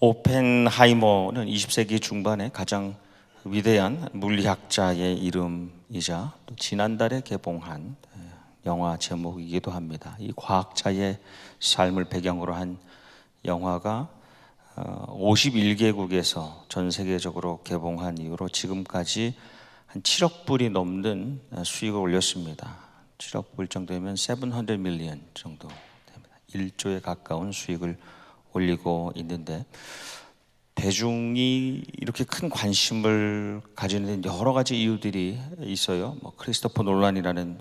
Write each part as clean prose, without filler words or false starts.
오펜하이머는 20세기 중반에 가장 위대한 물리학자의 이름이자 또 지난달에 개봉한 영화 제목이기도 합니다. 이 과학자의 삶을 배경으로 한 영화가 51개국에서 전 세계적으로 개봉한 이후로 지금까지 한 7억 불이 넘는 수익을 올렸습니다. 7억 불 정도면 700 밀리언 정도 됩니다. 1조에 가까운 수익을 올리고 있는데, 대중이 이렇게 큰 관심을 가지는 여러 가지 이유들이 있어요. 크리스토퍼 놀란이라는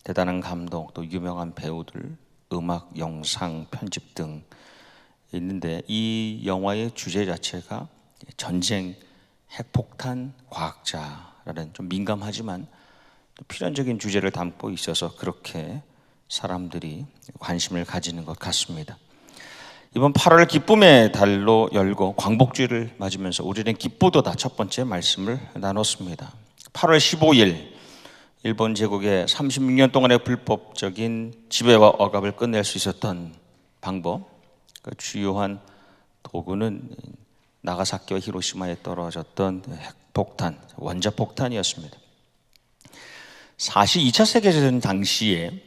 대단한 감독, 또 유명한 배우들, 음악, 영상, 편집 등 있는데, 이 영화의 주제 자체가 전쟁, 핵폭탄, 과학자라는 좀 민감하지만 또 필연적인 주제를 담고 있어서 그렇게 사람들이 관심을 가지는 것 같습니다. 이번 8월 기쁨의 달로 열고 광복주의를 맞으면서 우리는 기쁘도다 첫 번째 말씀을 나눴습니다. 8월 15일 일본 제국의 36년 동안의 불법적인 지배와 억압을 끝낼 수 있었던 방법, 그 주요한 도구는 나가사키와 히로시마에 떨어졌던 핵폭탄, 원자폭탄이었습니다. 사실 2차 세계대전 당시에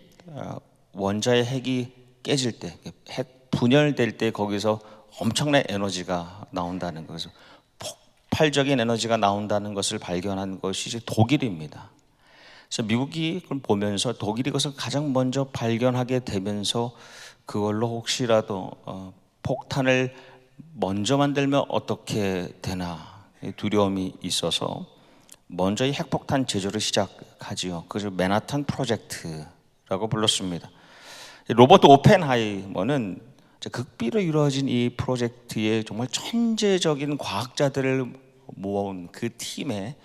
원자의 핵이 깨질 때, 핵 분열될 때 거기서 엄청난 에너지가 나온다는 것을, 폭발적인 에너지가 나온다는 것을 발견한 것이 이제 독일입니다. 그래서 미국이 그걸 보면서 독일이 그것을 가장 먼저 발견하게 되면서 그걸로 혹시라도 폭탄을 먼저 만들면 어떻게 되나 두려움이 있어서 먼저 이 핵폭탄 제조를 시작하지요. 그래서 맨하탄 프로젝트라고 불렀습니다. 로버트 오펜하이머는 극비로 이루어진 이 프로젝트에 정말 천재적인 과학자들을 모은 그 팀의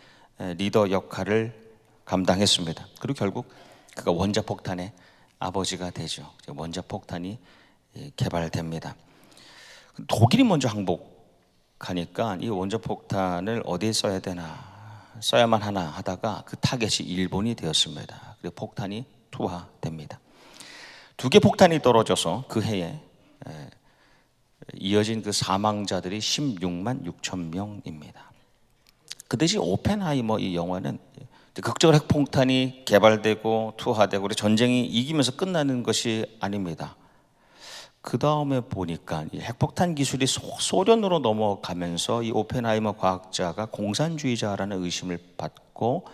리더 역할을 감당했습니다. 그리고 결국 그가 원자폭탄의 아버지가 되죠. 원자폭탄이 개발됩니다. 독일이 먼저 항복하니까 이 원자폭탄을 어디에 써야 되나, 써야만 하나 하다가 그 타겟이 일본이 되었습니다. 그리고 폭탄이 투하됩니다. 2개 폭탄이 떨어져서 그 해에 이어진 그 사망자들이 16만 6천 명입니다. 그 대신 오펜하이머 이 영화는 극적으로 핵폭탄이 개발되고 투하되고 전쟁이 이기면서 끝나는 것이 아닙니다. 그 다음에 보니까 이 핵폭탄 기술이 소련으로 넘어가면서 이 오펜하이머 과학자가 공산주의자라는 의심을 받고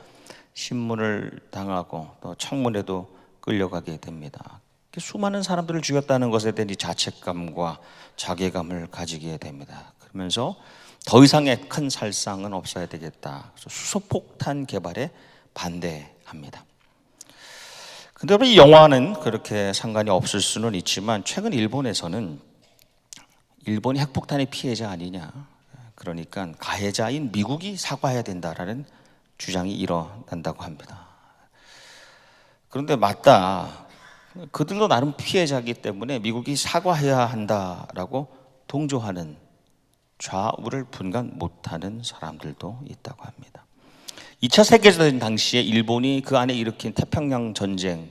신문을 당하고 또 청문회도 끌려가게 됩니다. 수많은 사람들을 죽였다는 것에 대한 자책감과 자괴감을 가지게 됩니다. 그러면서 더 이상의 큰 살상은 없어야 되겠다. 그래서 수소폭탄 개발에 반대합니다. 그런데 이 영화는 그렇게 상관이 없을 수는 있지만, 최근 일본에서는 일본이 핵폭탄의 피해자 아니냐, 그러니까 가해자인 미국이 사과해야 된다라는 주장이 일어난다고 합니다. 그런데 맞다, 그들도 나름 피해자이기 때문에 미국이 사과해야 한다라고 동조하는, 좌우를 분간 못하는 사람들도 있다고 합니다. 2차 세계대전 당시에 일본이 그 안에 일으킨 태평양 전쟁,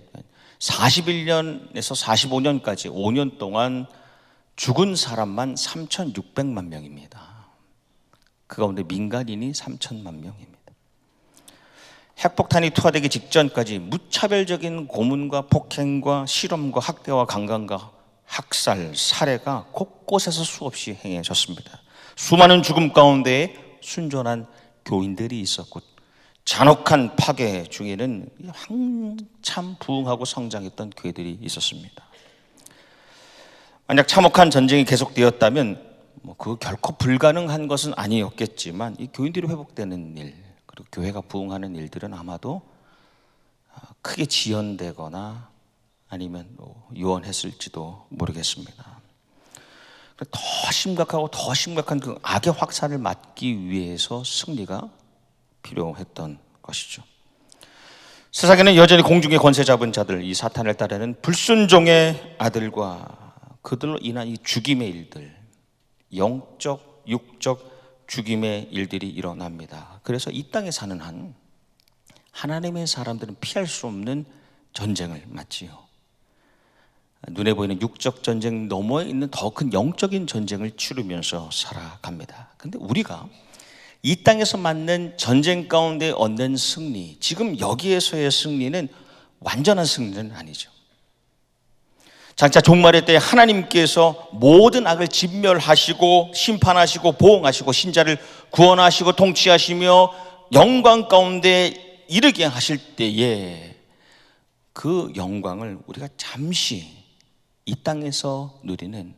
41년에서 45년까지 5년 동안 죽은 사람만 3,600만 명입니다. 그 가운데 민간인이 3천만 명입니다. 핵폭탄이 투하되기 직전까지 무차별적인 고문과 폭행과 실험과 학대와 강간과 학살, 살해가 곳곳에서 수없이 행해졌습니다. 수많은 죽음 가운데에 순전한 교인들이 있었고, 잔혹한 파괴 중에는 한참 부흥하고 성장했던 교회들이 있었습니다. 만약 참혹한 전쟁이 계속되었다면 그 결코 불가능한 것은 아니었겠지만, 이 교인들이 회복되는 일, 그리고 교회가 부흥하는 일들은 아마도 크게 지연되거나 아니면 유언했을지도 모르겠습니다. 더 심각하고 더 심각한 그 악의 확산을 막기 위해서 승리가 필요했던 것이죠. 세상에는 여전히 공중의 권세 잡은 자들, 이 사탄을 따르는 불순종의 아들과 그들로 인한 이 죽임의 일들, 영적, 육적 죽임의 일들이 일어납니다. 그래서 이 땅에 사는 한 하나님의 사람들은 피할 수 없는 전쟁을 맞지요. 눈에 보이는 육적 전쟁 너머에 있는 더 큰 영적인 전쟁을 치르면서 살아갑니다. 근데 우리가 이 땅에서 맞는 전쟁 가운데 얻는 승리, 지금 여기에서의 승리는 완전한 승리는 아니죠. 장차 종말의 때 하나님께서 모든 악을 진멸하시고 심판하시고 보응하시고 신자를 구원하시고 통치하시며 영광 가운데 이르게 하실 때에 그 영광을 우리가 잠시 이 땅에서 누리는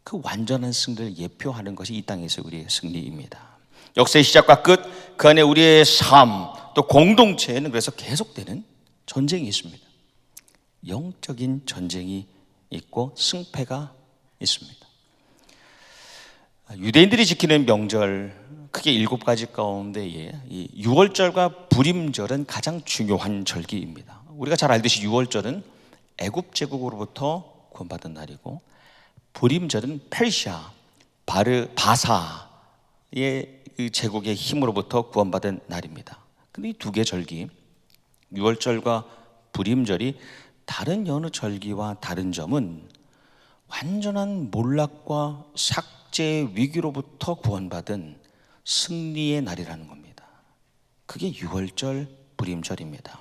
그 완전한 승리를 예표하는 것이 이 땅에서 우리의 승리입니다. 역사의 시작과 끝, 그 안에 우리의 삶, 또 공동체에는 그래서 계속되는 전쟁이 있습니다. 영적인 전쟁이 있고 승패가 있습니다. 유대인들이 지키는 명절 크게 7가지 가운데에 이 유월절과 부림절은 가장 중요한 절기입니다. 우리가 잘 알듯이 유월절은 애굽 제국으로부터 구원받은 날이고, 부림절은 페르시아 바사의 제국의 힘으로부터 구원받은 날입니다. 근데 이 두 개 절기, 유월절과 부림절이 다른 여느 절기와 다른 점은 완전한 몰락과 삭제 위기로부터 구원받은 승리의 날이라는 겁니다. 그게 유월절, 부림절입니다.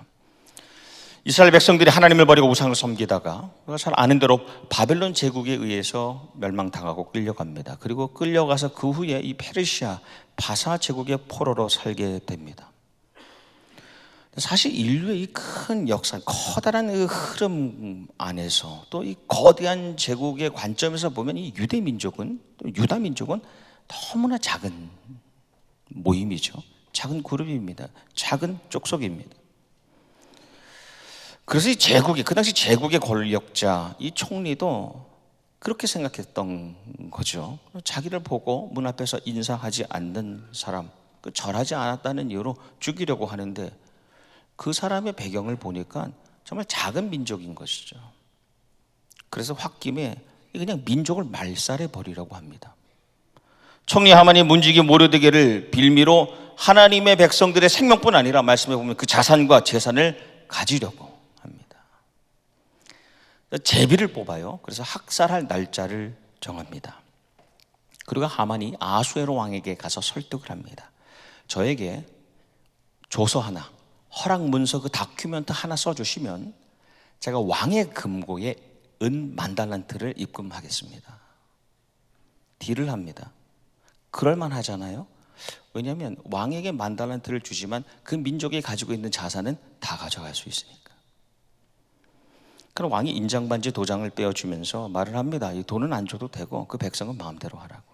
이스라엘 백성들이 하나님을 버리고 우상을 섬기다가 우리가 잘 아는 대로 바벨론 제국에 의해서 멸망당하고 끌려갑니다. 그리고 끌려가서 그 후에 이 페르시아 바사 제국의 포로로 살게 됩니다. 사실 인류의 이 큰 역사, 커다란 그 흐름 안에서 또 이 거대한 제국의 관점에서 보면 이 유대 민족은, 또 유다 민족은 너무나 작은 모임이죠. 작은 그룹입니다. 작은 족속입니다. 그래서 이 제국이, 그 당시 제국의 권력자, 이 총리도 그렇게 생각했던 거죠. 자기를 보고 문 앞에서 인사하지 않는 사람, 절하지 않았다는 이유로 죽이려고 하는데, 그 사람의 배경을 보니까 정말 작은 민족인 것이죠. 그래서 홧김에 그냥 민족을 말살해 버리려고 합니다. 총리 하만이 문지기 모르드게를 빌미로 하나님의 백성들의 생명뿐 아니라 말씀해 보면 그 자산과 재산을 가지려고 합니다. 제비를 뽑아요. 그래서 학살할 날짜를 정합니다. 그리고 하만이 아수에로 왕에게 가서 설득을 합니다. 저에게 조서 하나, 허락 문서, 그 다큐멘트 하나 써주시면 제가 왕의 금고에 은 10,000달란트를 입금하겠습니다. 딜을 합니다. 그럴만 하잖아요. 왜냐하면 왕에게 10,000달란트를 주지만 그 민족이 가지고 있는 자산은 다 가져갈 수 있으니까. 그럼 왕이 인장반지 도장을 떼어주면서 말을 합니다. 이 돈은 안 줘도 되고 그 백성은 마음대로 하라고.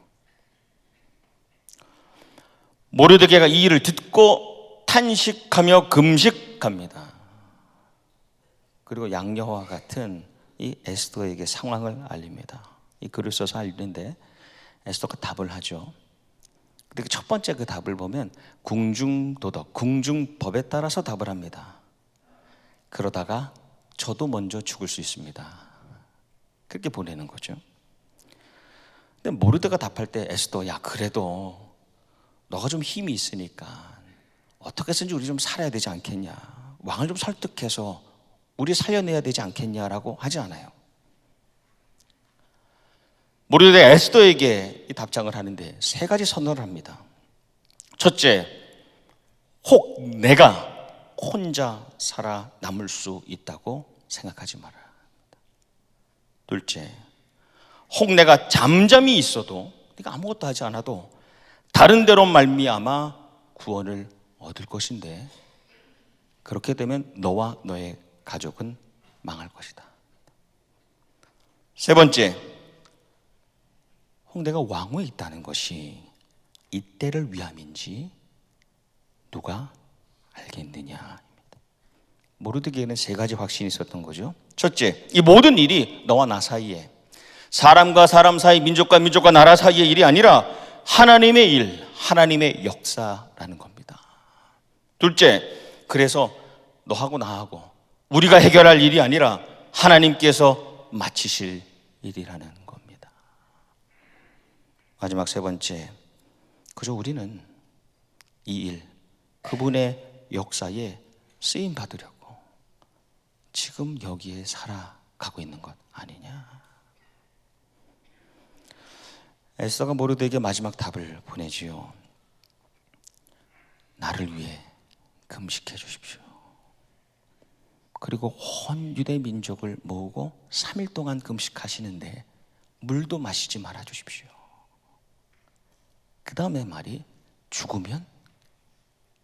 모르드게가 이 일을 듣고 탄식하며 금식합니다. 그리고 양녀와 같은 이 에스더에게 상황을 알립니다. 이 글을 써서 알리는데 에스더가 답을 하죠. 근데 첫 번째 그 답을 보면 궁중도덕, 궁중법에 따라서 답을 합니다. 그러다가 저도 먼저 죽을 수 있습니다. 그렇게 보내는 거죠. 근데 모르드가 답할 때 에스더, 야 그래도 너가 좀 힘이 있으니까 어떻게 해서든지 우리 좀 살아야 되지 않겠냐, 왕을 좀 설득해서 우리 살려내야 되지 않겠냐라고 하지 않아요. 모르드가 에스더에게 이 답장을 하는데 3가지 선언을 합니다. 첫째, 혹 내가 혼자 살아남을 수 있다고 생각하지 마라. 둘째, 혹 내가 잠잠히 있어도, 네가 아무것도 하지 않아도 다른 데로 말미암아 구원을 얻을 것인데, 그렇게 되면 너와 너의 가족은 망할 것이다. 세 번째, 혹 내가 왕위에 있다는 것이 이때를 위함인지 누가 알겠느냐. 모르드게에는 3가지 확신이 있었던 거죠. 첫째, 이 모든 일이 너와 나 사이에, 사람과 사람 사이, 민족과 민족과 나라 사이의 일이 아니라 하나님의 일, 하나님의 역사라는 겁니다. 둘째, 그래서 너하고 나하고 우리가 해결할 일이 아니라 하나님께서 마치실 일이라는 겁니다. 마지막 3번째, 그저 우리는 이 일, 그분의 역사에 쓰임 받으려고 지금 여기에 살아 가고 있는 것 아니냐. 에스더가 모르드에게 마지막 답을 보내지요. 나를 위해 금식해 주십시오. 그리고 온 유대 민족을 모으고 3일 동안 금식하시는데 물도 마시지 말아 주십시오. 그 다음에 말이 죽으면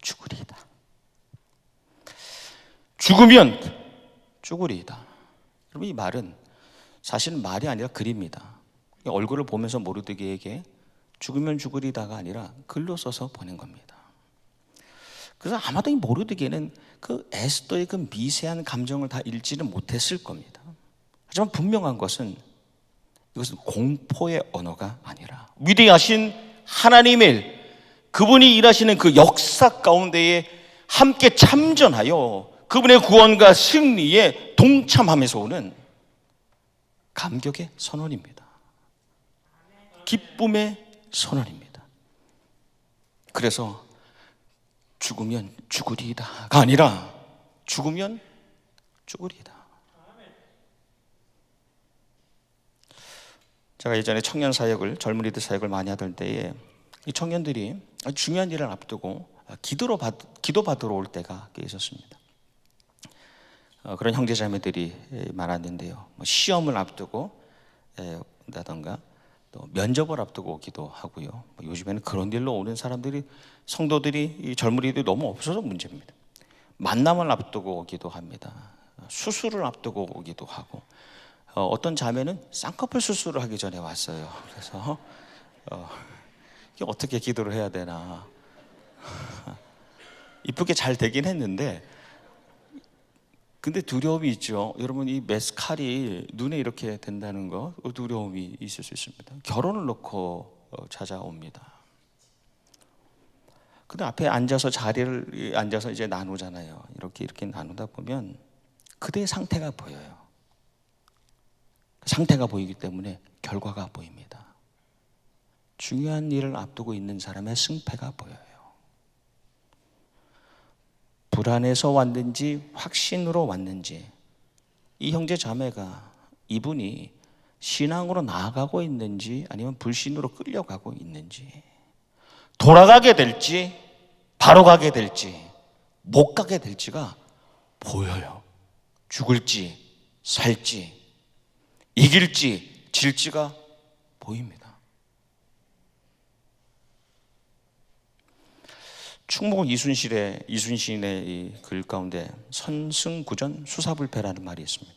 죽으리이다. 죽으면 죽으리이다. 여러분, 이 말은 사실은 말이 아니라 글입니다. 얼굴을 보면서 모르드게에게 죽으면 죽으리다가 아니라 글로 써서 보낸 겁니다. 그래서 아마도 이 모르드게는 그 에스더의 그 미세한 감정을 다 읽지는 못했을 겁니다. 하지만 분명한 것은 이것은 공포의 언어가 아니라 위대하신 하나님의 그분이 일하시는 그 역사 가운데에 함께 참전하여 그분의 구원과 승리에 동참하면서 오는 감격의 선언입니다. 기쁨의 선언입니다. 그래서 죽으면 죽으리이다가 아니라 죽으면 죽으리이다. 제가 예전에 청년 사역을, 젊은이들 사역을 많이 하던 때에 이 청년들이 아주 중요한 일을 앞두고 기도 받으러 올 때가 꽤 있었습니다. 그런 형제자매들이 많았는데요. 시험을 앞두고 온다던가 또 면접을 앞두고 오기도 하고요. 요즘에는 그런 일로 오는 사람들이, 성도들이, 이 젊은이들이 너무 없어서 문제입니다. 만남을 앞두고 오기도 합니다. 수술을 앞두고 오기도 하고, 어떤 자매는 쌍꺼풀 수술을 하기 전에 왔어요. 그래서 이게 어떻게 기도를 해야 되나. 이쁘게 잘 되긴 했는데, 근데 두려움이 있죠. 여러분, 이 메스칼이 눈에 이렇게 된다는 거, 두려움이 있을 수 있습니다. 결혼을 놓고 찾아옵니다. 근데 앞에 앉아서 자리를 앉아서 이제 나누잖아요. 이렇게 나누다 보면 그대의 상태가 보여요. 상태가 보이기 때문에 결과가 보입니다. 중요한 일을 앞두고 있는 사람의 승패가 보여요. 불안해서 왔는지 확신으로 왔는지, 이 형제 자매가 이분이 신앙으로 나아가고 있는지 아니면 불신으로 끌려가고 있는지, 돌아가게 될지 바로 가게 될지 못 가게 될지가 보여요. 죽을지 살지 이길지 질지가 보입니다. 충무 이순신의 이 글 가운데 선승구전 수사불패라는 말이 있습니다.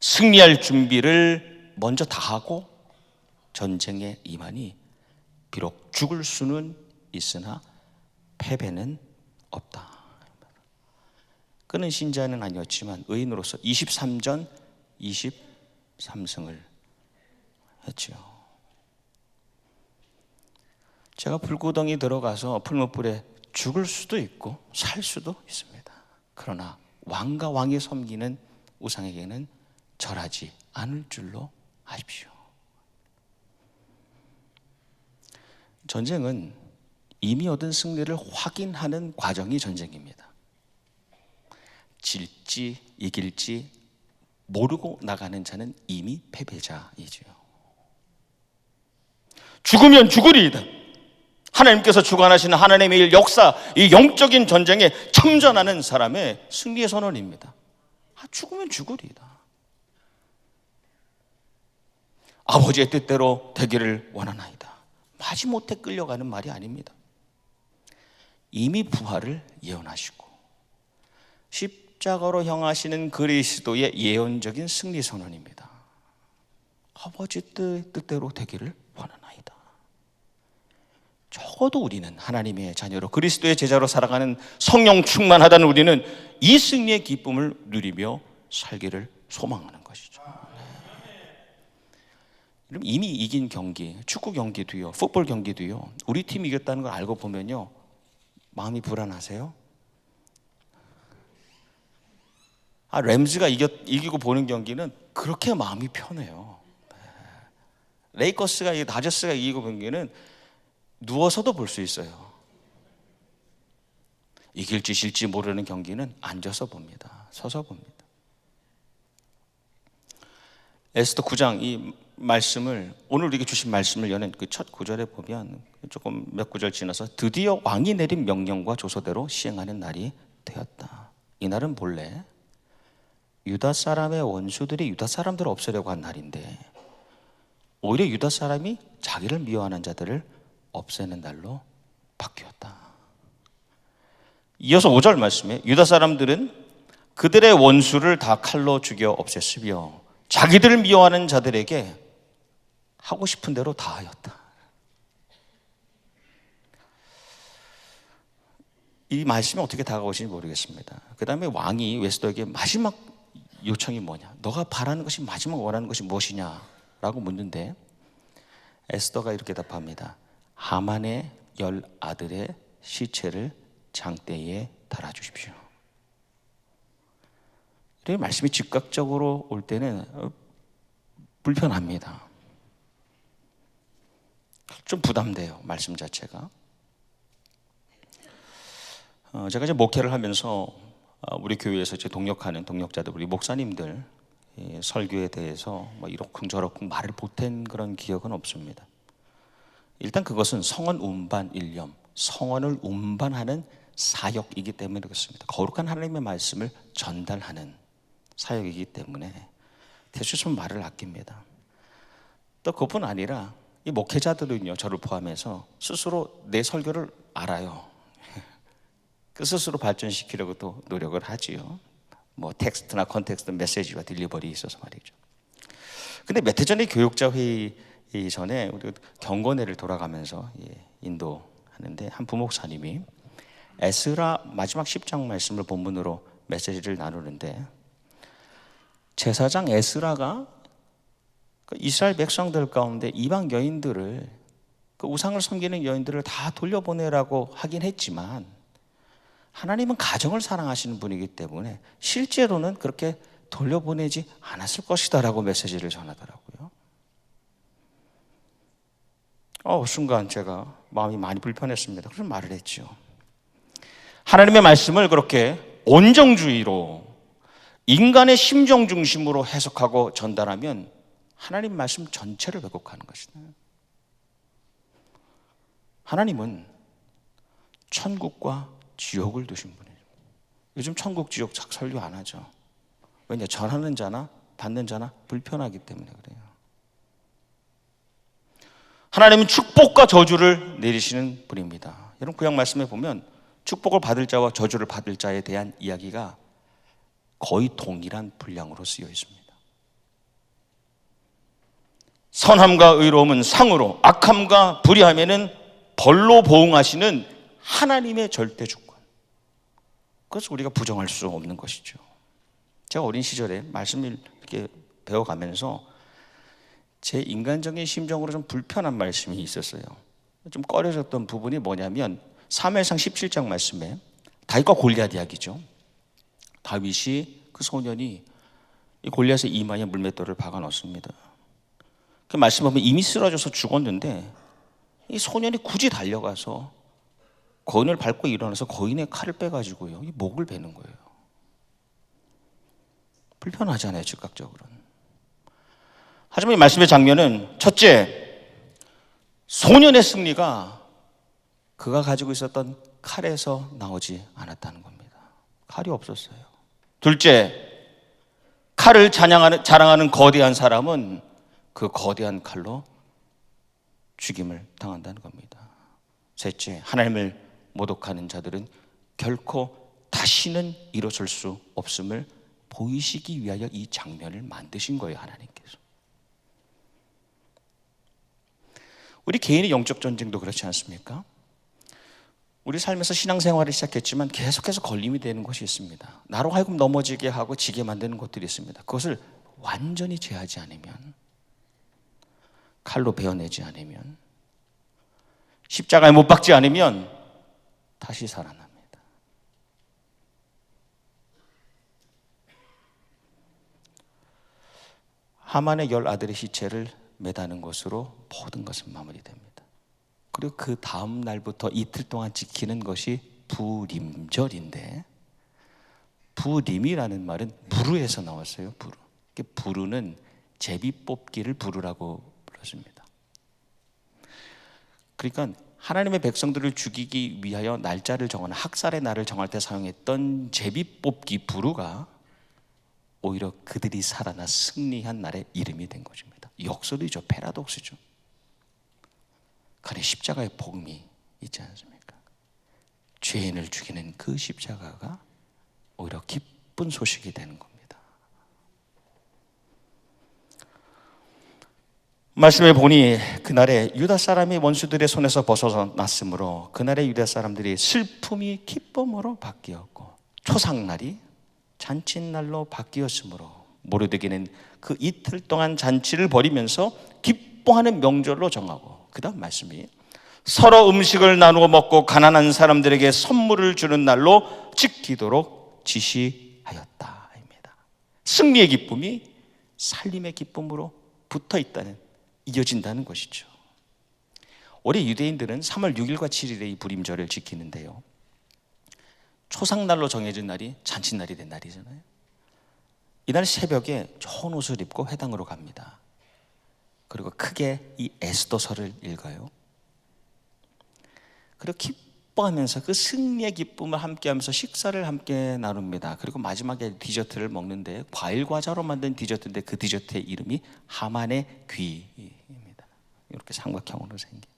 승리할 준비를 먼저 다 하고 전쟁에 임하니 비록 죽을 수는 있으나 패배는 없다. 그는 신자는 아니었지만 의인으로서 23전 23승을 했지요. 제가 불구덩이 들어가서 풀무불에 죽을 수도 있고 살 수도 있습니다. 그러나 왕과 왕이 섬기는 우상에게는 절하지 않을 줄로 아십시오. 전쟁은 이미 얻은 승리를 확인하는 과정이 전쟁입니다. 질지 이길지 모르고 나가는 자는 이미 패배자이지요. 죽으면 죽으리이다. 하나님께서 주관하시는 하나님의 일, 역사, 이 영적인 전쟁에 참전하는 사람의 승리의 선언입니다. 죽으면 죽으리이다. 아버지의 뜻대로 되기를 원하나이다. 마지못해 끌려가는 말이 아닙니다. 이미 부활을 예언하시고 십자가로 향하시는 그리스도의 예언적인 승리 선언입니다. 아버지 뜻대로 되기를 원하나이다. 적어도 우리는 하나님의 자녀로 그리스도의 제자로 살아가는 성령 충만하다는 우리는 이 승리의 기쁨을 누리며 살기를 소망하는 것이죠. 네. 이미 이긴 경기, 축구 경기도요, 풋볼 경기도요, 우리 팀이 이겼다는 걸 알고 보면요, 마음이 불안하세요? 램즈가 이기고 보는 경기는 그렇게 마음이 편해요. 레이커스가, 다저스가 이기고 보는 경기는 누워서도 볼 수 있어요. 이길지 질지 모르는 경기는 앉아서 봅니다. 서서 봅니다. 에스더 9장 이 말씀을, 오늘 우리에게 주신 말씀을 여는 그 첫 구절에 보면 조금 몇 구절 지나서 드디어 왕이 내린 명령과 조서대로 시행하는 날이 되었다. 이날은 본래 유다 사람의 원수들이 유다 사람들을 없애려고 한 날인데 오히려 유다 사람이 자기를 미워하는 자들을 없애는 날로 바뀌었다. 이어서 5절 말씀에 유다 사람들은 그들의 원수를 다 칼로 죽여 없앴으며 자기들을 미워하는 자들에게 하고 싶은 대로 다 하였다. 이 말씀이 어떻게 다가오시는지 모르겠습니다. 그 다음에 왕이 에스더에게 마지막 요청이 뭐냐, 너가 바라는 것이, 마지막 원하는 것이 무엇이냐 라고 묻는데 에스더가 이렇게 답합니다. 하만의 10아들의 시체를 장대에 달아주십시오. 이 말씀이 즉각적으로 올 때는 불편합니다. 좀 부담돼요, 말씀 자체가. 제가 이제 목회를 하면서 우리 교회에서 이제 동역하는 동역자들, 우리 목사님들 설교에 대해서 뭐 이러쿵저러쿵 말을 보탠 그런 기억은 없습니다. 일단 그것은 성원 운반 일념, 성원을 운반하는 사역이기 때문에 그렇습니다. 거룩한 하나님의 말씀을 전달하는 사역이기 때문에 대수좀 말을 아낍니다. 또 그뿐 아니라 이 목회자들은요, 저를 포함해서 스스로 내 설교를 알아요. 그 스스로 발전시키려고 또 노력을 하지요. 뭐 텍스트나 컨텍스트, 메시지와 딜리버리 있어서 말이죠. 근데 몇 해 전에 교육자 회의 전에 우리 경건회를 돌아가면서 인도하는데 한 부목사님이 에스라 마지막 10장 말씀을 본문으로 메시지를 나누는데, 제사장 에스라가 이스라엘 백성들 가운데 이방 여인들을, 그 우상을 섬기는 여인들을 다 돌려보내라고 하긴 했지만 하나님은 가정을 사랑하시는 분이기 때문에 실제로는 그렇게 돌려보내지 않았을 것이다 라고 메시지를 전하더라고요. 순간 제가 마음이 많이 불편했습니다. 그래서 말을 했죠. 하나님의 말씀을 그렇게 온정주의로 인간의 심정 중심으로 해석하고 전달하면 하나님 말씀 전체를 왜곡하는 것이다. 하나님은 천국과 지옥을 두신 분이에요. 요즘 천국 지옥 설교 안 하죠. 왜냐? 전하는 자나 받는 자나 불편하기 때문에 그래요. 하나님은 축복과 저주를 내리시는 분입니다. 여러분 구약 말씀에 보면 축복을 받을 자와 저주를 받을 자에 대한 이야기가 거의 동일한 분량으로 쓰여 있습니다. 선함과 의로움은 상으로, 악함과 불의함에는 벌로 보응하시는 하나님의 절대 주권. 그것을 우리가 부정할 수 없는 것이죠. 제가 어린 시절에 말씀을 이렇게 배워가면서 제 인간적인 심정으로 좀 불편한 말씀이 있었어요. 좀 꺼려졌던 부분이 뭐냐면 사무엘상 17장 말씀에 다윗과 골리앗 이야기죠. 다윗이 그 소년이 이 골리앗의 이마에 물맷돌을 박아 넣습니다. 그 말씀 보면 이미 쓰러져서 죽었는데 이 소년이 굳이 달려가서 거인을 밟고 일어나서 거인의 칼을 빼가지고요, 이 목을 베는 거예요. 불편하잖아요, 즉각적으로는. 하지만 이 말씀의 장면은 첫째, 소년의 승리가 그가 가지고 있었던 칼에서 나오지 않았다는 겁니다. 칼이 없었어요. 둘째, 칼을 자랑하는 거대한 사람은 그 거대한 칼로 죽임을 당한다는 겁니다. 셋째, 하나님을 모독하는 자들은 결코 다시는 일어설 수 없음을 보이시기 위하여 이 장면을 만드신 거예요, 하나님께서. 우리 개인의 영적 전쟁도 그렇지 않습니까? 우리 삶에서 신앙생활을 시작했지만 계속해서 걸림이 되는 것이 있습니다. 나로 하여금 넘어지게 하고 지게 만드는 것들이 있습니다. 그것을 완전히 제하지 않으면, 칼로 베어내지 않으면, 십자가에 못 박지 않으면 다시 살아납니다. 하만의 10아들의 시체를 매다는 것으로 모든 것은 마무리됩니다. 그리고 그 다음 날부터 이틀 동안 지키는 것이 부림절인데, 부림이라는 말은 부르에서 나왔어요. 부르는 제비뽑기를 부르라고 불렀습니다. 그러니까 하나님의 백성들을 죽이기 위하여 날짜를 정하는 학살의 날을 정할 때 사용했던 제비뽑기 부르가 오히려 그들이 살아나 승리한 날의 이름이 된 것입니다. 역설이죠. 패러독스죠. 그래, 십자가의 복음이 있지 않습니까? 죄인을 죽이는 그 십자가가 오히려 기쁜 소식이 되는 겁니다. 말씀을 보니 그날에 유다 사람이 원수들의 손에서 벗어났으므로 그날의 유다 사람들이 슬픔이 기쁨으로 바뀌었고 초상날이 잔칫날로 바뀌었으므로 모르드게는 그 이틀 동안 잔치를 벌이면서 기뻐하는 명절로 정하고, 그 다음 말씀이 서로 음식을 나누어 먹고 가난한 사람들에게 선물을 주는 날로 지키도록 지시하였다 입니다. 승리의 기쁨이 살림의 기쁨으로 붙어 있다는, 이어진다는 것이죠. 올해 유대인들은 3월 6일과 7일에 이 불임절을 지키는데요, 초상날로 정해진 날이 잔칫날이 된 날이잖아요. 이날 새벽에 좋은 옷을 입고 회당으로 갑니다. 그리고 크게 이 에스더서를 읽어요. 그리고 기뻐하면서 그 승리의 기쁨을 함께하면서 식사를 함께 나눕니다. 그리고 마지막에 디저트를 먹는데 과일 과자로 만든 디저트인데 그 디저트의 이름이 하만의 귀입니다. 이렇게 삼각형으로 생긴.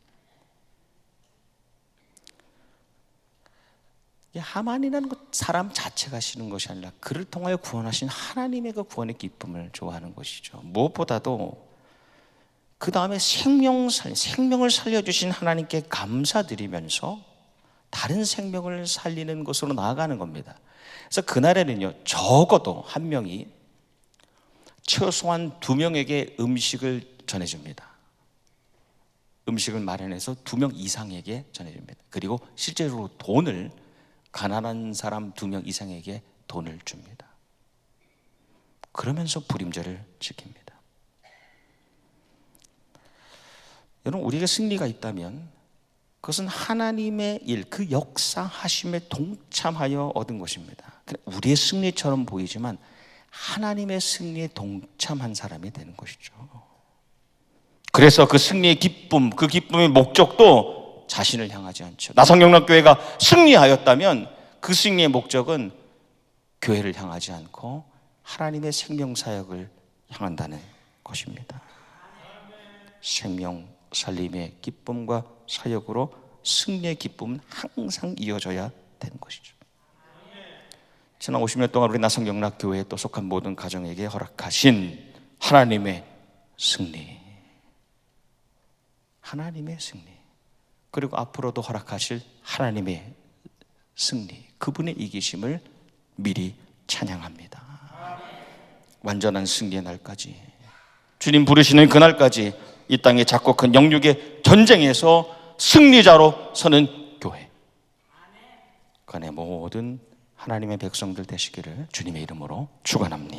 하만이라는 사람 자체가 싫은 것이 아니라 그를 통하여 구원하신 하나님의 그 구원의 기쁨을 좋아하는 것이죠. 무엇보다도 그 다음에 생명을 살려주신 하나님께 감사드리면서 다른 생명을 살리는 것으로 나아가는 겁니다. 그래서 그날에는요, 적어도 한 명이 최소한 2명에게 음식을 전해줍니다. 음식을 마련해서 2명 이상에게 전해줍니다. 그리고 실제로 돈을 가난한 사람 2명 이상에게 돈을 줍니다. 그러면서 불임절을 지킵니다. 여러분, 우리에게 승리가 있다면 그것은 하나님의 일, 그 역사하심에 동참하여 얻은 것입니다. 우리의 승리처럼 보이지만 하나님의 승리에 동참한 사람이 되는 것이죠. 그래서 그 승리의 기쁨, 그 기쁨의 목적도 자신을 향하지 않죠. 나성경락교회가 승리하였다면 그 승리의 목적은 교회를 향하지 않고 하나님의 생명사역을 향한다는 것입니다. 생명 살림의 기쁨과 사역으로 승리의 기쁨은 항상 이어져야 되는 것이죠. 지난 50년 동안 우리 나성경락교회에 또 속한 모든 가정에게 허락하신 하나님의 승리, 하나님의 승리, 그리고 앞으로도 허락하실 하나님의 승리, 그분의 이기심을 미리 찬양합니다. 완전한 승리의 날까지, 주님 부르시는 그날까지 이 땅의 작고 큰 영육의 전쟁에서 승리자로 서는 교회, 그 안에 모든 하나님의 백성들 되시기를 주님의 이름으로 축원합니다.